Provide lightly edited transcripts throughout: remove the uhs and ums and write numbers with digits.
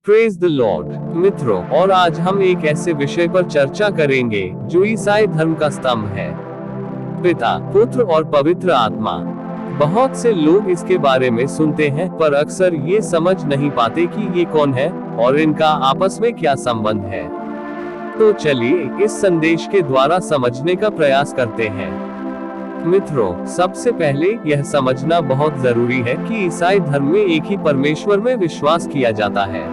Praise the Lord मित्रों, और आज हम एक ऐसे विषय पर चर्चा करेंगे जो ईसाई धर्म का स्तंभ है, पिता, पुत्र और पवित्र आत्मा। बहुत से लोग इसके बारे में सुनते हैं पर अक्सर ये समझ नहीं पाते कि ये कौन है और इनका आपस में क्या संबंध है। तो चलिए इस संदेश के द्वारा समझने का प्रयास करते हैं। मित्रों, सबसे पहले यह समझना बहुत जरूरी है कि ईसाई धर्म में एक ही परमेश्वर में विश्वास किया जाता है।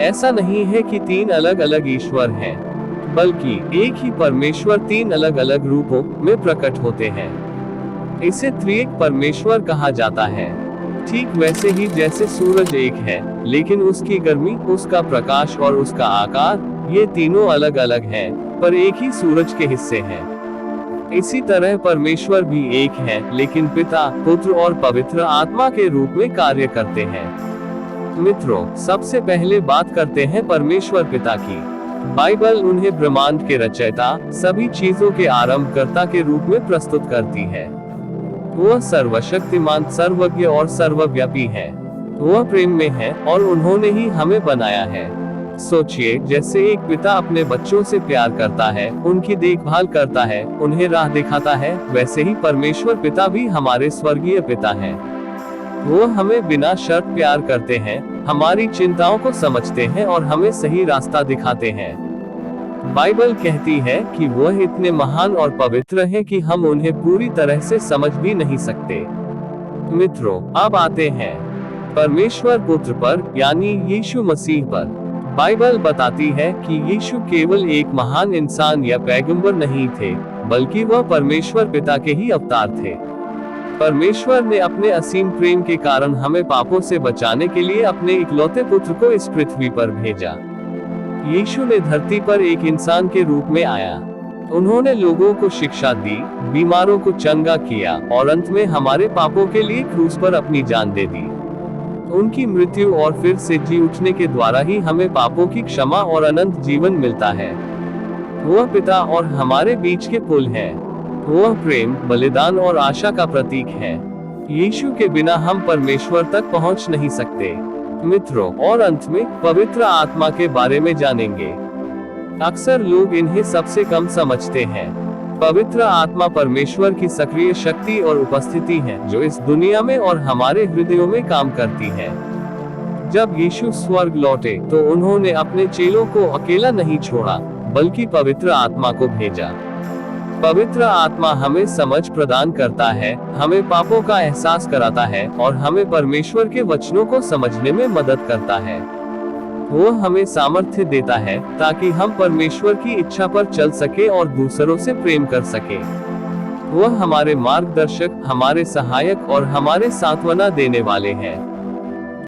ऐसा नहीं है कि तीन अलग अलग ईश्वर हैं, बल्कि एक ही परमेश्वर तीन अलग अलग रूपों में प्रकट होते हैं। इसे त्रिएक परमेश्वर कहा जाता है। ठीक वैसे ही जैसे सूरज एक है, लेकिन उसकी गर्मी, उसका प्रकाश और उसका आकार, ये तीनों अलग अलग हैं, पर एक ही सूरज के हिस्से हैं। इसी तरह परमेश्वर भी एक है, लेकिन पिता, पुत्र और पवित्र आत्मा के रूप में कार्य करते हैं। मित्रों, सबसे पहले बात करते हैं परमेश्वर पिता की। बाइबल उन्हें ब्रह्मांड के रचयिता, सभी चीजों के आरंभकर्ता के रूप में प्रस्तुत करती है। वह सर्वशक्तिमान, सर्वज्ञ और सर्वव्यापी है। वह प्रेम में है और उन्होंने ही हमें बनाया है। सोचिए, जैसे एक पिता अपने बच्चों से प्यार करता है, उनकी देखभाल करता है, उन्हें राह दिखाता है, वैसे ही परमेश्वर पिता भी हमारे स्वर्गीय पिता हैं। वो हमें बिना शर्त प्यार करते हैं, हमारी चिंताओं को समझते हैं और हमें सही रास्ता दिखाते हैं। बाइबल कहती है कि वह इतने महान और पवित्र हैं कि हम उन्हें पूरी तरह से समझ भी नहीं सकते। मित्रों, अब आते हैं परमेश्वर पुत्र पर, यानी यीशु मसीह पर। बाइबल बताती है कि यीशु केवल एक महान इंसान या पैगंबर नहीं थे, बल्कि वह परमेश्वर पिता के ही अवतार थे। परमेश्वर ने अपने असीम प्रेम के कारण हमें पापों से बचाने के लिए अपने इकलौते पुत्र को इस पृथ्वी पर भेजा। यीशु ने धरती पर एक इंसान के रूप में आया। उन्होंने लोगों को शिक्षा दी, बीमारों को चंगा किया और अंत में हमारे पापों के लिए क्रूस पर अपनी जान दे दी। उनकी मृत्यु और फिर से जी उठने के द्वारा ही हमें पापों की क्षमा और अनंत जीवन मिलता है। वह पिता और हमारे बीच के पुल है। वह प्रेम, बलिदान और आशा का प्रतीक है। यीशु के बिना हम परमेश्वर तक पहुंच नहीं सकते। मित्रों, और अंत में पवित्र आत्मा के बारे में जानेंगे। अक्सर लोग इन्हें सबसे कम समझते हैं। पवित्र आत्मा परमेश्वर की सक्रिय शक्ति और उपस्थिति है, जो इस दुनिया में और हमारे हृदयों में काम करती है। जब यीशु स्वर्ग लौटे तो उन्होंने अपने चेलों को अकेला नहीं छोड़ा, बल्कि पवित्र आत्मा को भेजा। पवित्र आत्मा हमें समझ प्रदान करता है, हमें पापों का एहसास कराता है और हमें परमेश्वर के वचनों को समझने में मदद करता है। वो हमें सामर्थ्य देता है ताकि हम परमेश्वर की इच्छा पर चल सके और दूसरों से प्रेम कर सके। वह हमारे मार्गदर्शक, हमारे सहायक और हमारे सांत्वना देने वाले हैं।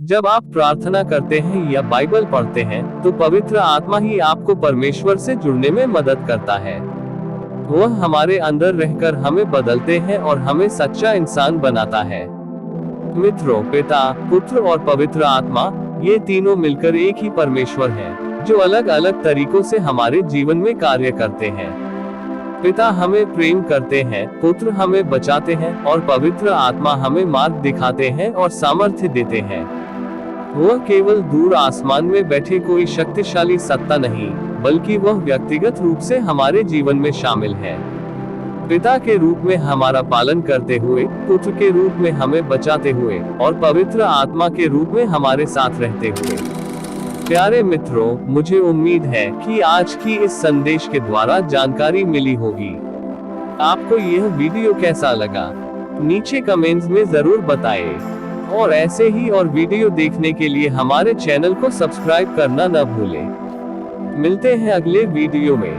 जब आप प्रार्थना करते हैं या बाइबल पढ़ते हैं, तो पवित्र आत्मा ही आपको परमेश्वर से जुड़ने में मदद करता है। वह हमारे अंदर रहकर हमें बदलते हैं और हमें सच्चा इंसान बनाता है। मित्रों, पिता, पुत्र और पवित्र आत्मा, ये तीनों मिलकर एक ही परमेश्वर हैं, जो अलग अलग तरीकों से हमारे जीवन में कार्य करते हैं। पिता हमें प्रेम करते हैं, पुत्र हमें बचाते हैं और पवित्र आत्मा हमें मार्ग दिखाते हैं और सामर्थ्य देते हैं। वह केवल दूर आसमान में बैठे कोई शक्तिशाली सत्ता नहीं, बल्कि वह व्यक्तिगत रूप से हमारे जीवन में शामिल है। पिता के रूप में हमारा पालन करते हुए, पुत्र के रूप में हमें बचाते हुए और पवित्र आत्मा के रूप में हमारे साथ रहते हुए। प्यारे मित्रों, मुझे उम्मीद है कि आज की इस संदेश के द्वारा जानकारी मिली होगी। आपको यह वीडियो कैसा लगा, नीचे कमेंट्स में जरूर बताएं और ऐसे ही और वीडियो देखने के लिए हमारे चैनल को सब्सक्राइब करना न भूलें। मिलते हैं अगले वीडियो में।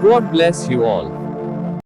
God bless you all.